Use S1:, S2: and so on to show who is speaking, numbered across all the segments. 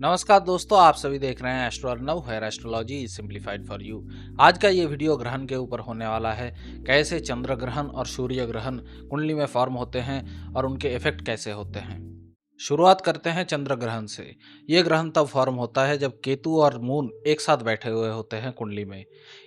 S1: नमस्कार दोस्तों, आप सभी देख रहे हैं Astro Arnav here astrology simplified for you. आज का ये वीडियो ग्रहण के ऊपर होने वाला है। कैसे चंद्र ग्रहण और सूर्य ग्रहण कुंडली में फॉर्म होते हैं और उनके इफेक्ट कैसे होते हैं। शुरुआत करते हैं चंद्र ग्रहण से। ये ग्रहण तब फॉर्म होता है जब केतु और मून एक साथ बैठे हुए होते हैं कुंडली में।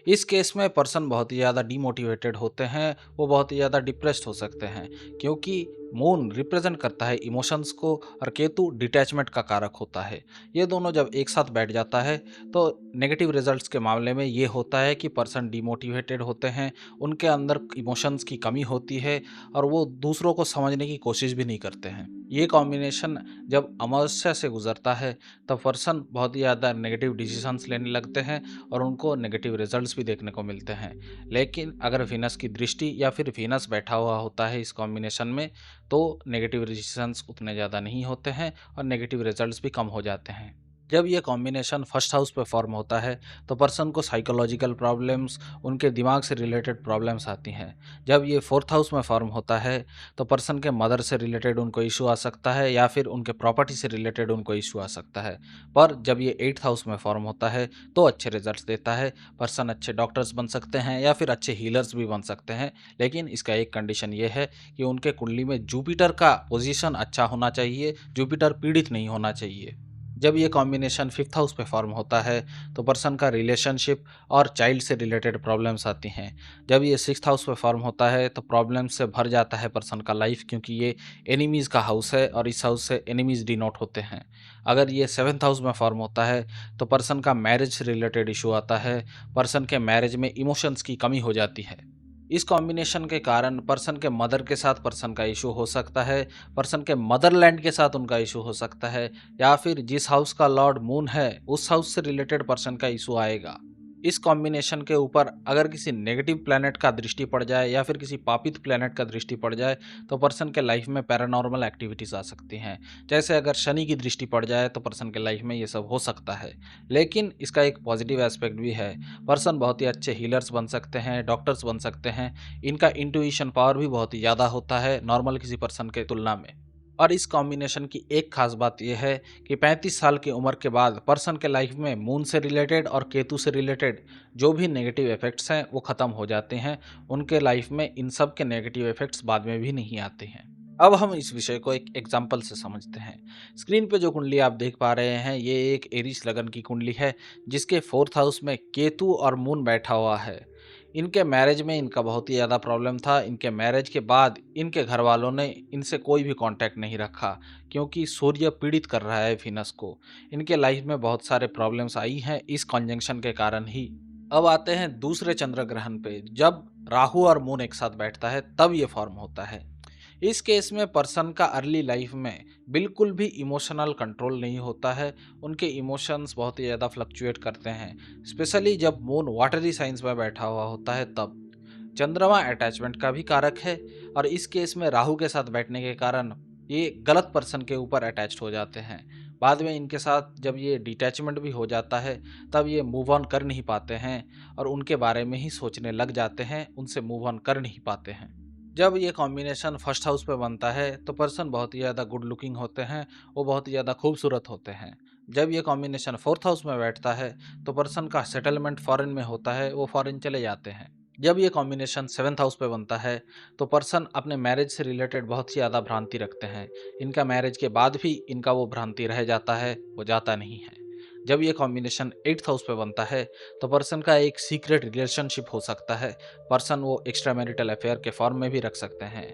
S1: इस केस में पर्सन बहुत ही ज़्यादा डीमोटिवेटेड होते हैं, वो बहुत ही ज़्यादा डिप्रेस्ड हो सकते हैं, क्योंकि मून रिप्रेजेंट करता है इमोशंस को और केतु डिटैचमेंट का कारक होता है। ये दोनों जब एक साथ बैठ जाता है तो नेगेटिव रिजल्ट्स के मामले में ये होता है कि पर्सन डीमोटिवेटेड होते हैं, उनके अंदर इमोशंस की कमी होती है और वो दूसरों को समझने की कोशिश भी नहीं करते हैं। ये कॉम्बिनेशन जब अमावस्या से गुजरता है तब पर्सन बहुत ही ज़्यादा नेगेटिव डिसीजंस लेने लगते हैं और उनको नेगेटिव रिजल्ट्स भी देखने को मिलते हैं। लेकिन अगर वीनस की दृष्टि या फिर वीनस बैठा हुआ होता है इस कॉम्बिनेशन में, तो नेगेटिव डिसीजंस उतने ज़्यादा नहीं होते हैं और नेगेटिव रिजल्ट्स भी कम हो जाते हैं। जब ये कॉम्बिनेशन फर्स्ट हाउस पे फॉर्म होता है तो पर्सन को साइकोलॉजिकल प्रॉब्लम्स, उनके दिमाग से रिलेटेड प्रॉब्लम्स आती हैं। जब ये फोर्थ हाउस में फॉर्म होता है तो पर्सन के मदर से रिलेटेड उनको इशू आ सकता है या फिर उनके प्रॉपर्टी से रिलेटेड उनको इशू आ सकता है। पर जब ये एट्थ हाउस में फॉर्म होता है तो अच्छे रिजल्ट्स देता है। पर्सन अच्छे डॉक्टर्स बन सकते हैं या फिर अच्छे हीलर्स भी बन सकते हैं। लेकिन इसका एक कंडीशन ये है कि उनके कुंडली में जुपिटर का पोजीशन अच्छा होना चाहिए, जुपिटर पीड़ित नहीं होना चाहिए। जब ये कॉम्बिनेशन फिफ्थ हाउस पे फॉर्म होता है तो पर्सन का रिलेशनशिप और चाइल्ड से रिलेटेड प्रॉब्लम्स आती हैं। जब ये सिक्स्थ हाउस पे फॉर्म होता है तो प्रॉब्लम से भर जाता है पर्सन का लाइफ, क्योंकि ये एनिमीज़ का हाउस है और इस हाउस से एनिमीज़ डिनोट होते हैं। अगर ये सेवन्थ हाउस में फॉर्म होता है तो पर्सन का मैरिज से रिलेटेड इशू आता है, पर्सन के मैरिज में इमोशंस की कमी हो जाती है। इस कॉम्बिनेशन के कारण पर्सन के मदर के साथ पर्सन का इशू हो सकता है, पर्सन के मदरलैंड के साथ उनका इशू हो सकता है, या फिर जिस हाउस का लॉर्ड मून है उस हाउस से रिलेटेड पर्सन का इशू आएगा। इस कॉम्बिनेशन के ऊपर अगर किसी नेगेटिव प्लैनेट का दृष्टि पड़ जाए या फिर किसी पापित प्लैनेट का दृष्टि पड़ जाए तो पर्सन के लाइफ में पैरानॉर्मल एक्टिविटीज आ सकती हैं। जैसे अगर शनि की दृष्टि पड़ जाए तो पर्सन के लाइफ में ये सब हो सकता है। लेकिन इसका एक पॉजिटिव एस्पेक्ट भी है। पर्सन बहुत ही अच्छे हीलर्स बन सकते हैं, डॉक्टर्स बन सकते हैं। इनका इंट्यूशन पावर भी बहुत ही ज़्यादा होता है नॉर्मल किसी पर्सन के तुलना में। और इस कॉम्बिनेशन की एक खास बात यह है कि 35 साल की उम्र के बाद पर्सन के लाइफ में मून से रिलेटेड और केतु से रिलेटेड जो भी नेगेटिव इफेक्ट्स हैं वो ख़त्म हो जाते हैं। उनके लाइफ में इन सब के नेगेटिव इफेक्ट्स बाद में भी नहीं आते हैं। अब हम इस विषय को एक एग्जाम्पल से समझते हैं। स्क्रीन पे जो कुंडली आप देख पा रहे हैं ये एक एरीज लगन की कुंडली है, जिसके फोर्थ हाउस में केतु और मून बैठा हुआ है। इनके मैरिज में इनका बहुत ही ज़्यादा प्रॉब्लम था। इनके मैरिज के बाद इनके घर वालों ने इनसे कोई भी कांटेक्ट नहीं रखा, क्योंकि सूर्य पीड़ित कर रहा है वीनस को। इनके लाइफ में बहुत सारे प्रॉब्लम्स आई हैं इस कॉन्जंक्शन के कारण ही। अब आते हैं दूसरे चंद्र ग्रहण पे। जब राहु और मून एक साथ बैठता है तब ये फॉर्म होता है। इस केस में पर्सन का अर्ली लाइफ में बिल्कुल भी इमोशनल कंट्रोल नहीं होता है। उनके इमोशंस बहुत ही ज़्यादा फ्लक्चुएट करते हैं, स्पेशली जब मून वाटरी साइंस में बैठा हुआ होता है तब। चंद्रमा अटैचमेंट का भी कारक है और इस केस में राहु के साथ बैठने के कारण ये गलत पर्सन के ऊपर अटैच्ड हो जाते हैं। बाद में इनके साथ जब ये डिटैचमेंट भी हो जाता है तब ये मूव ऑन कर नहीं पाते हैं और उनके बारे में ही सोचने लग जाते हैं, उनसे मूव ऑन कर नहीं पाते हैं। जब ये कॉम्बिनेशन फर्स्ट हाउस पे बनता है तो पर्सन बहुत ही ज़्यादा गुड लुकिंग होते हैं, वो बहुत ही ज़्यादा खूबसूरत होते हैं। जब ये कॉम्बिनेशन फोर्थ हाउस में बैठता है तो पर्सन का सेटलमेंट फॉरेन में होता है, वो फॉरेन चले जाते हैं। जब ये कॉम्बिनेशन सेवन्थ हाउस पे बनता है तो पर्सन अपने मैरिज से रिलेटेड बहुत ही ज़्यादा भ्रांति रखते हैं। इनका मैरिज के बाद भी इनका वो भ्रांति रह जाता है, वो जाता नहीं है। जब ये कॉम्बिनेशन एट्थ हाउस पे बनता है तो पर्सन का एक सीक्रेट रिलेशनशिप हो सकता है। पर्सन वो एक्स्ट्रा मैरिटल अफेयर के फॉर्म में भी रख सकते हैं,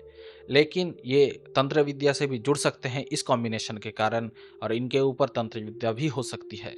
S1: लेकिन ये तंत्र विद्या से भी जुड़ सकते हैं इस कॉम्बिनेशन के कारण, और इनके ऊपर तंत्र विद्या भी हो सकती है।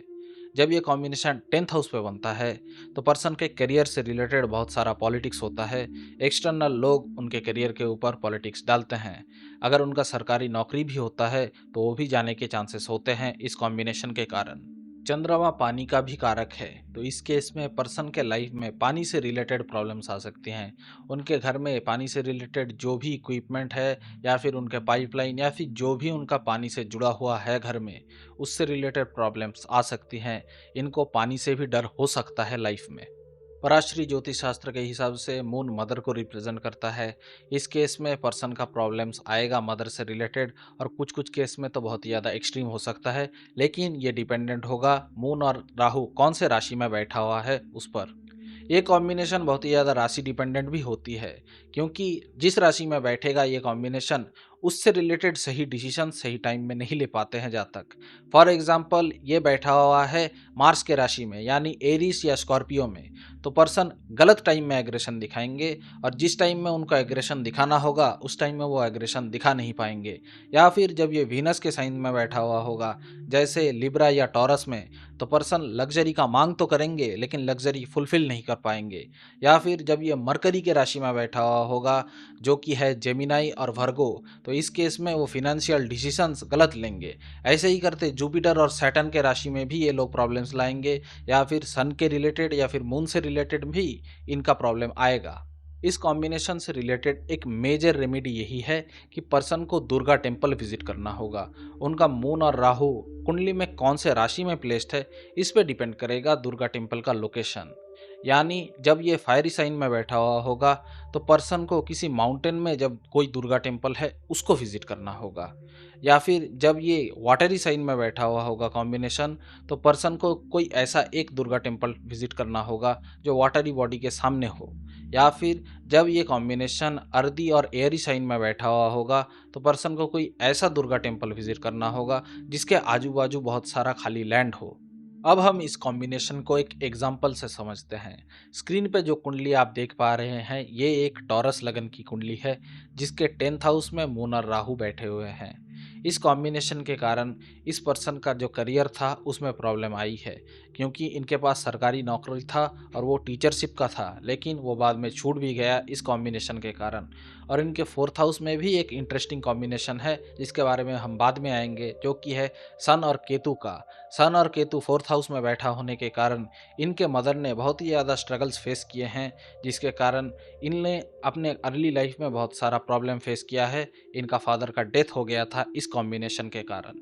S1: जब ये कॉम्बिनेशन टेंथ हाउस पे बनता है तो पर्सन के करियर से रिलेटेड बहुत सारा पॉलिटिक्स होता है। एक्सटर्नल लोग उनके करियर के ऊपर पॉलिटिक्स डालते हैं। अगर उनका सरकारी नौकरी भी होता है तो वो भी जाने के चांसेस होते हैं इस कॉम्बिनेशन के कारण। चंद्रमा पानी का भी कारक है, तो इस केस में पर्सन के लाइफ में पानी से रिलेटेड प्रॉब्लम्स आ सकती हैं। उनके घर में पानी से रिलेटेड जो भी इक्विपमेंट है या फिर उनके पाइपलाइन या फिर जो भी उनका पानी से जुड़ा हुआ है घर में, उससे रिलेटेड प्रॉब्लम्स आ सकती हैं। इनको पानी से भी डर हो सकता है लाइफ में। पराश्री ज्योतिष शास्त्र के हिसाब से मून मदर को रिप्रेजेंट करता है। इस केस में पर्सन का प्रॉब्लम्स आएगा मदर से रिलेटेड, और कुछ कुछ केस में तो बहुत ही ज़्यादा एक्सट्रीम हो सकता है, लेकिन ये डिपेंडेंट होगा मून और राहु कौन से राशि में बैठा हुआ है उस पर। ये कॉम्बिनेशन बहुत ही ज़्यादा राशि डिपेंडेंट भी होती है, क्योंकि जिस राशि में बैठेगा ये कॉम्बिनेशन उससे रिलेटेड सही डिसीजन सही टाइम में नहीं ले पाते हैं जातक। फॉर एग्जाम्पल ये बैठा हुआ है मार्स के राशि में यानी एरीस या स्कॉर्पियो में, तो पर्सन गलत टाइम में एग्रेशन दिखाएंगे, और जिस टाइम में उनको एग्रेशन दिखाना होगा उस टाइम में वो एग्रेशन दिखा नहीं पाएंगे। या फिर जब ये वीनस के साइन में बैठा हुआ होगा जैसे लिब्रा या टॉरस में, तो पर्सन लग्जरी का मांग तो करेंगे लेकिन लग्जरी फुलफिल नहीं कर पाएंगे। या फिर जब ये मरकरी के राशि में बैठा हुआ होगा जो कि है जेमिनाई और वर्गो, तो इस केस में वो फिनेंशियल डिसीजंस गलत लेंगे। ऐसे ही करते जुपिटर और सैटर्न के राशि में भी ये लोग प्रॉब्लम्स लाएंगे, या फिर सन के रिलेटेड या फिर मून से रिलेटेड भी इनका प्रॉब्लम आएगा। इस कॉम्बिनेशन से रिलेटेड एक मेजर रेमेडी यही है कि पर्सन को दुर्गा टेम्पल विजिट करना होगा। उनका मून और राहु कुंडली में कौन से राशि में प्लेस्ड है इस पे डिपेंड करेगा दुर्गा टेम्पल का लोकेशन। यानी जब ये फायरी साइन में बैठा हुआ होगा तो पर्सन को किसी माउंटेन में जब कोई दुर्गा टेम्पल है उसको विजिट करना होगा। या फिर जब ये वाटरी साइन में बैठा हुआ होगा कॉम्बिनेशन, तो पर्सन को कोई ऐसा एक दुर्गा टेम्पल विजिट करना होगा जो वाटरी बॉडी के सामने हो। या फिर जब ये कॉम्बिनेशन अर्दी और एयरी साइन में बैठा हुआ होगा तो पर्सन को कोई ऐसा दुर्गा टेम्पल विजिट करना होगा जिसके आजू बाजू बहुत सारा खाली लैंड हो। अब हम इस कॉम्बिनेशन को एक एग्जाम्पल से समझते हैं। स्क्रीन पे जो कुंडली आप देख पा रहे हैं ये एक टॉरस लगन की कुंडली है जिसके 10th हाउस में मून और राहु बैठे हुए हैं। इस कॉम्बिनेशन के कारण इस पर्सन का जो करियर था उसमें प्रॉब्लम आई है, क्योंकि इनके पास सरकारी नौकरी था और वो टीचरशिप का था, लेकिन वो बाद में छूट भी गया इस कॉम्बिनेशन के कारण। और इनके 4th हाउस में भी एक इंटरेस्टिंग कॉम्बिनेशन है जिसके बारे में हम बाद में आएंगे, जो कि है सन और केतु का। सन और केतु 4th हाउस में बैठा होने के कारण इनके मदर ने बहुत ही ज़्यादा स्ट्रगल्स फेस किए हैं, जिसके कारण इनने अपने अर्ली लाइफ में बहुत सारा प्रॉब्लम फेस किया है। इनका फादर का डेथ हो गया था इस कॉम्बिनेशन के कारण।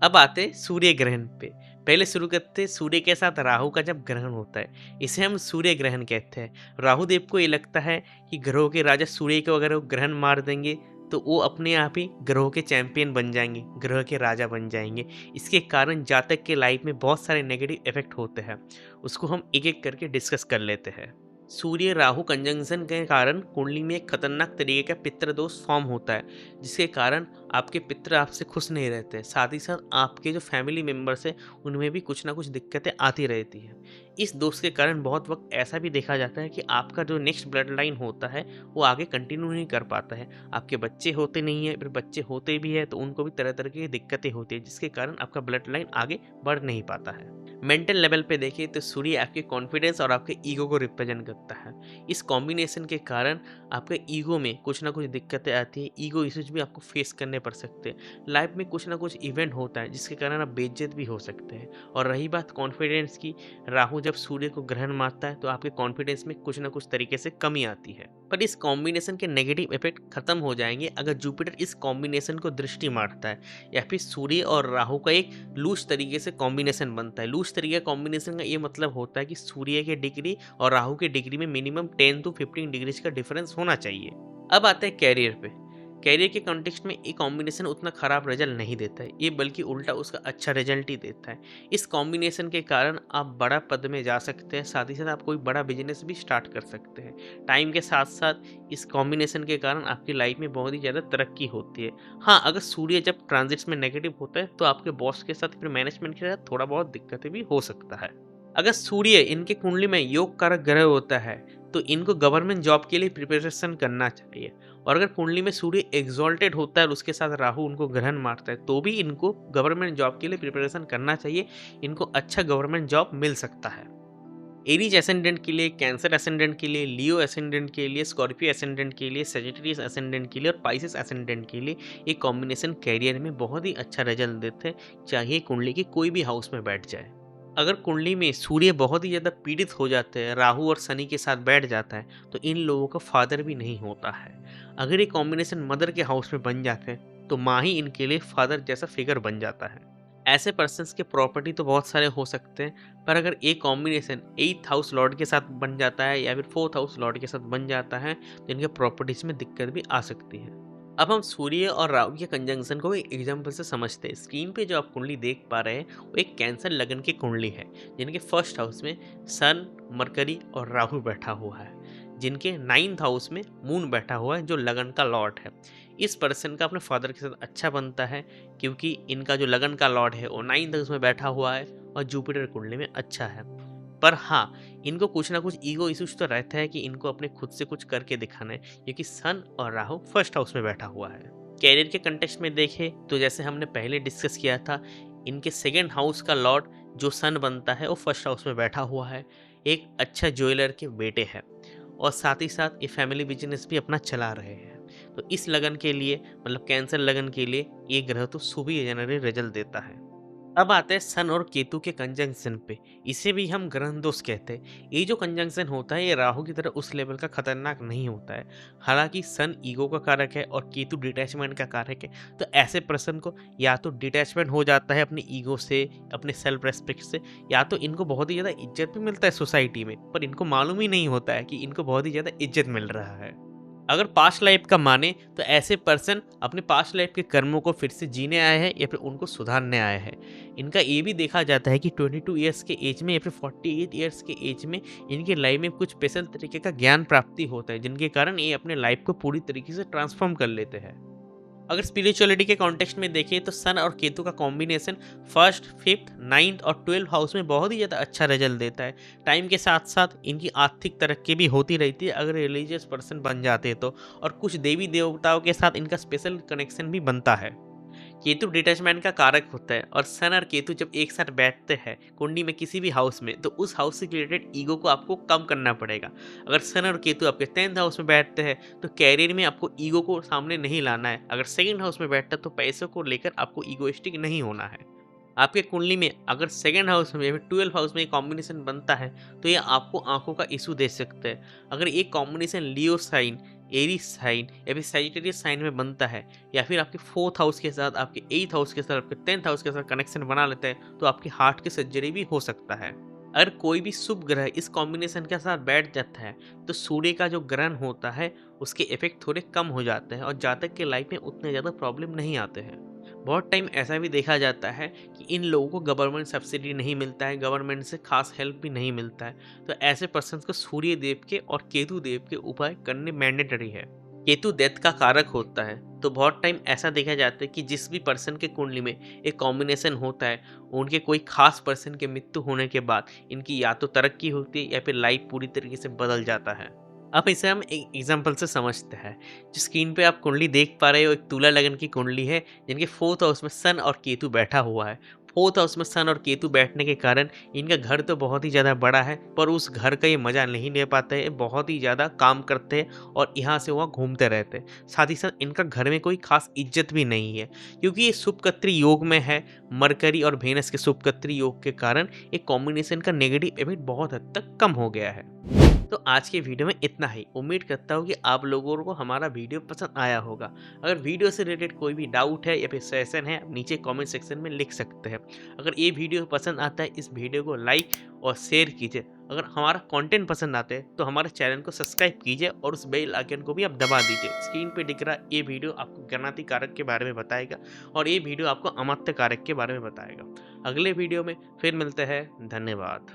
S2: अब आते सूर्य ग्रहण पे। पहले शुरू करते हैं सूर्य के साथ राहु का जब ग्रहण होता है, इसे हम सूर्य ग्रहण कहते हैं। राहु देव को ये लगता है कि ग्रहों के राजा सूर्य को अगर वो ग्रहण मार देंगे तो वो अपने आप ही ग्रहों के चैंपियन बन जाएंगे, ग्रह के राजा बन जाएंगे। इसके कारण जातक के लाइफ में बहुत सारे नेगेटिव इफेक्ट होते हैं, उसको हम एक एक करके डिस्कस कर लेते हैं। सूर्य राहु कंजंक्शन के कारण कुंडली में एक खतरनाक तरीके का पितृ दोष फॉर्म होता है, जिसके कारण आपके पितृ आपसे खुश नहीं रहते। साथ ही साथ आपके जो फैमिली मेम्बर्स हैं उनमें भी कुछ ना कुछ दिक्कतें आती रहती हैं। इस दोष के कारण बहुत वक्त ऐसा भी देखा जाता है कि आपका जो नेक्स्ट ब्लड लाइन होता है वो आगे कंटिन्यू नहीं कर पाता है। आपके बच्चे होते नहीं है, फिर बच्चे होते भी है तो उनको भी तरह तरह की दिक्कतें होती है, जिसके कारण आपका ब्लड लाइन आगे बढ़ नहीं पाता है। मेंटल लेवल पे देखें तो सूर्य आपके कॉन्फिडेंस और आपके ईगो को रिप्रेजेंट करता है। इस कॉम्बिनेशन के कारण आपके ईगो में कुछ ना कुछ दिक्कतें आती है, ईगो इश्यूज भी आपको फेस करने पड़ सकते हैं। लाइफ में कुछ ना कुछ इवेंट होता है जिसके कारण आप बेइज्जत भी हो सकते हैं। और रही बात कॉन्फिडेंस की, राहु जब सूर्य को ग्रहण मारता है तो आपके कॉन्फिडेंस में कुछ ना कुछ तरीके से कमी आती है। पर इस कॉम्बिनेशन के नेगेटिव इफेक्ट खत्म हो जाएंगे अगर जुपिटर इस कॉम्बिनेशन को दृष्टि मारता है, या फिर सूर्य और राहु का एक लूज तरीके से कॉम्बिनेशन बनता है। लूज तरीके कॉम्बिनेशन का ये मतलब होता है कि सूर्य के डिग्री और राहु के डिग्री में मिनिमम 10 to 15 डिग्रीज का डिफरेंस होना चाहिए। अब आते हैं कैरियर पे। कैरियर के कॉन्टेक्स्ट में ये कॉम्बिनेशन उतना खराब रिजल्ट नहीं देता है, ये बल्कि उल्टा उसका अच्छा रिजल्ट ही देता है। इस कॉम्बिनेशन के कारण आप बड़ा पद में जा सकते हैं, साथ ही साथ आप कोई बड़ा बिजनेस भी स्टार्ट कर सकते हैं। टाइम के साथ साथ इस कॉम्बिनेशन के कारण आपकी लाइफ में बहुत ही ज़्यादा तरक्की होती है। हाँ, अगर सूर्य जब ट्रांजिट्स में नेगेटिव होता है तो आपके बॉस के साथ फिर मैनेजमेंट के साथ थोड़ा बहुत दिक्कतें भी हो सकता है। अगर सूर्य इनके कुंडली में योग कारक ग्रह होता है तो इनको गवर्नमेंट जॉब के लिए प्रिपरेशन करना चाहिए। और अगर कुंडली में सूर्य एग्जॉल्टेड होता है और उसके साथ राहु उनको ग्रहण मारता है तो भी इनको गवर्नमेंट जॉब के लिए प्रिपरेशन करना चाहिए। इनको अच्छा गवर्नमेंट जॉब मिल सकता है। एरीज एसेंडेंट के लिए, कैंसर एसेंडेंट के लिए, लियो एसेंडेंट के लिए, स्कॉर्पियो एसेंडेंट के लिए, सेजिटेरियस एसेंडेंट के लिए और पाइसेस एसेंडेंट के लिए ये कॉम्बिनेशन कैरियर में बहुत ही अच्छा रिजल्ट देते हैं, चाहे कुंडली के कोई भी हाउस में बैठ जाए। अगर कुंडली में सूर्य बहुत ही ज़्यादा पीड़ित हो जाते हैं, राहु और शनि के साथ बैठ जाता है, तो इन लोगों का फादर भी नहीं होता है। अगर ये कॉम्बिनेशन मदर के हाउस में बन जाते हैं तो माँ ही इनके लिए फादर जैसा फिगर बन जाता है। ऐसे पर्सन्स के प्रॉपर्टी तो बहुत सारे हो सकते हैं, पर अगर एक कॉम्बिनेशन 8th हाउस लॉर्ड के साथ बन जाता है या फिर 4th हाउस लॉर्ड के साथ बन जाता है तो इनके प्रॉपर्टीज में दिक्कत भी आ सकती है। अब हम सूर्य और राहु के कंजंक्शन को एक एग्जाम्पल से समझते हैं। स्क्रीन पे जो आप कुंडली देख पा रहे हैं वो एक कैंसर लगन की कुंडली है, जिनके फर्स्ट हाउस में सन, मरकरी और राहु बैठा हुआ है, जिनके 9th हाउस में मून बैठा हुआ है जो लगन का लॉर्ड है। इस पर्सन का अपने फादर के साथ अच्छा बनता है क्योंकि इनका जो लगन का लॉर्ड है वो 9th हाउस में बैठा हुआ है और जुपिटर कुंडली में अच्छा है। पर हाँ, इनको कुछ ना कुछ ईगो इश्यूज तो रहता है कि इनको अपने खुद से कुछ करके दिखाना है, क्योंकि सन और राहु फर्स्ट हाउस में बैठा हुआ है। कैरियर के कंटेक्स्ट में देखें तो जैसे हमने पहले डिस्कस किया था, इनके सेकेंड हाउस का लॉर्ड जो सन बनता है वो फर्स्ट हाउस में बैठा हुआ है, एक अच्छा ज्वेलर के बेटे हैं और साथ ही साथ ये फैमिली बिजनेस भी अपना चला रहे हैं। तो इस लगन के लिए, मतलब कैंसर लगन के लिए, ये ग्रह तो शुभ ही जनरली रिजल्ट देता है। अब आते हैं सन और केतु के कंजंक्शन पे। इसे भी हम ग्रह दोष कहते हैं। ये जो कंजंक्शन होता है ये राहु की तरह उस लेवल का खतरनाक नहीं होता है। हालांकि सन ईगो का कारक है और केतु डिटैचमेंट का कारक है, तो ऐसे पर्सन को या तो डिटैचमेंट हो जाता है अपने ईगो से, अपने सेल्फ रेस्पेक्ट से, या तो इनको बहुत ही ज़्यादा इज्जत भी मिलता है सोसाइटी में, पर इनको मालूम ही नहीं होता है कि इनको बहुत ही ज़्यादा इज्जत मिल रहा है। अगर पास्ट लाइफ का माने तो ऐसे पर्सन अपने पास्ट लाइफ के कर्मों को फिर से जीने आए हैं या फिर उनको सुधारने आए हैं। इनका ये भी देखा जाता है कि 22 ईयर्स के एज में या फिर 48 ईयर्स के एज में इनके लाइफ में कुछ स्पेशल तरीके का ज्ञान प्राप्ति होता है, जिनके कारण ये अपने लाइफ को पूरी तरीके से ट्रांसफॉर्म कर लेते हैं। अगर स्पिरिचुअलिटी के कॉन्टेक्स्ट में देखें तो सन और केतु का कॉम्बिनेशन फर्स्ट, फिफ्थ, 9th और 12th हाउस में बहुत ही ज़्यादा अच्छा रिजल्ट देता है। टाइम के साथ साथ इनकी आर्थिक तरक्की भी होती रहती है अगर रिलीजियस पर्सन बन जाते हैं तो, और कुछ देवी देवताओं के साथ इनका स्पेशल कनेक्शन भी बनता है। केतु डिटैचमेंट का कारक होता है और सन और केतु जब एक साथ बैठते हैं कुंडली में किसी भी हाउस में, तो उस हाउस से रिलेटेड ईगो को आपको कम करना पड़ेगा। अगर सन और केतु आपके 10th हाउस में बैठते हैं तो कैरियर में आपको ईगो को सामने नहीं लाना है। अगर सेकंड हाउस में बैठता है तो पैसों को लेकर आपको ईगोइस्टिक नहीं होना है। आपके कुंडली में अगर सेकंड हाउस में या फिर 12th हाउस में एक कॉम्बिनेशन बनता है तो ये आपको आंखों का इशू दे सकता है। अगर एक कॉम्बिनेशन लियो साइन, एरीज साइन या फिर सैजिटेरियस साइन में बनता है, या फिर आपके 4th हाउस के साथ, आपके 8th हाउस के साथ, आपके 10th हाउस के साथ कनेक्शन बना लेता है तो आपके हार्ट की सर्जरी भी हो सकता है। अगर कोई भी शुभ ग्रह इस कॉम्बिनेशन के साथ बैठ जाता है तो सूर्य का जो ग्रहण होता है उसके इफेक्ट थोड़े कम हो जाते हैं और जातक के लाइफ में उतने ज़्यादा प्रॉब्लम नहीं आते हैं। बहुत टाइम ऐसा भी देखा जाता है कि इन लोगों को गवर्नमेंट सब्सिडी नहीं मिलता है, गवर्नमेंट से खास हेल्प भी नहीं मिलता है, तो ऐसे पर्सन को सूर्य देव के और केतु देव के उपाय करने मैंडेटरी है। केतु डेथ का कारक होता है, तो बहुत टाइम ऐसा देखा जाता है कि जिस भी पर्सन के कुंडली में एक कॉम्बिनेशन होता है, उनके कोई खास पर्सन के मृत्यु होने के बाद इनकी या तो तरक्की होती है या फिर लाइफ पूरी तरीके से बदल जाता है। अब इसे हम एक एग्जाम्पल से समझते हैं। जो स्क्रीन पे आप कुंडली देख पा रहे हो एक तुला लगन की कुंडली है, जिनके 4th हाउस में सन और केतु बैठा हुआ है। 4th हाउस में सन और केतु बैठने के कारण इनका घर तो बहुत ही ज़्यादा बड़ा है, पर उस घर का ये मज़ा नहीं ले पाते हैं, बहुत ही ज़्यादा काम करते हैं और यहाँ से वहाँ घूमते रहते हैं। साथ ही साथ इनका घर में कोई खास इज्जत भी नहीं है, क्योंकि ये शुभकत्री योग में है। मरकरी और वेनस के शुभकत्री योग के कारण एक कॉम्बिनेशन का नेगेटिव इफेक्ट बहुत हद तक कम हो गया है। तो आज के वीडियो में इतना ही। उम्मीद करता हूँ कि आप लोगों को हमारा वीडियो पसंद आया होगा। अगर वीडियो से रिलेटेड कोई भी डाउट है या फिर सजेशन है, आप नीचे कमेंट सेक्शन में लिख सकते हैं। अगर ये वीडियो पसंद आता है, इस वीडियो को लाइक और शेयर कीजिए। अगर हमारा कंटेंट पसंद आता है तो हमारे चैनल को सब्सक्राइब कीजिए और उस बेल आइकन को भी आप दबा दीजिए। स्क्रीन पे दिख रहा ये वीडियो आपको गणितीय कारक के बारे में बताएगा और ये वीडियो आपको अमात्य कारक के बारे में बताएगा। अगले वीडियो में फिर मिलते हैं। धन्यवाद।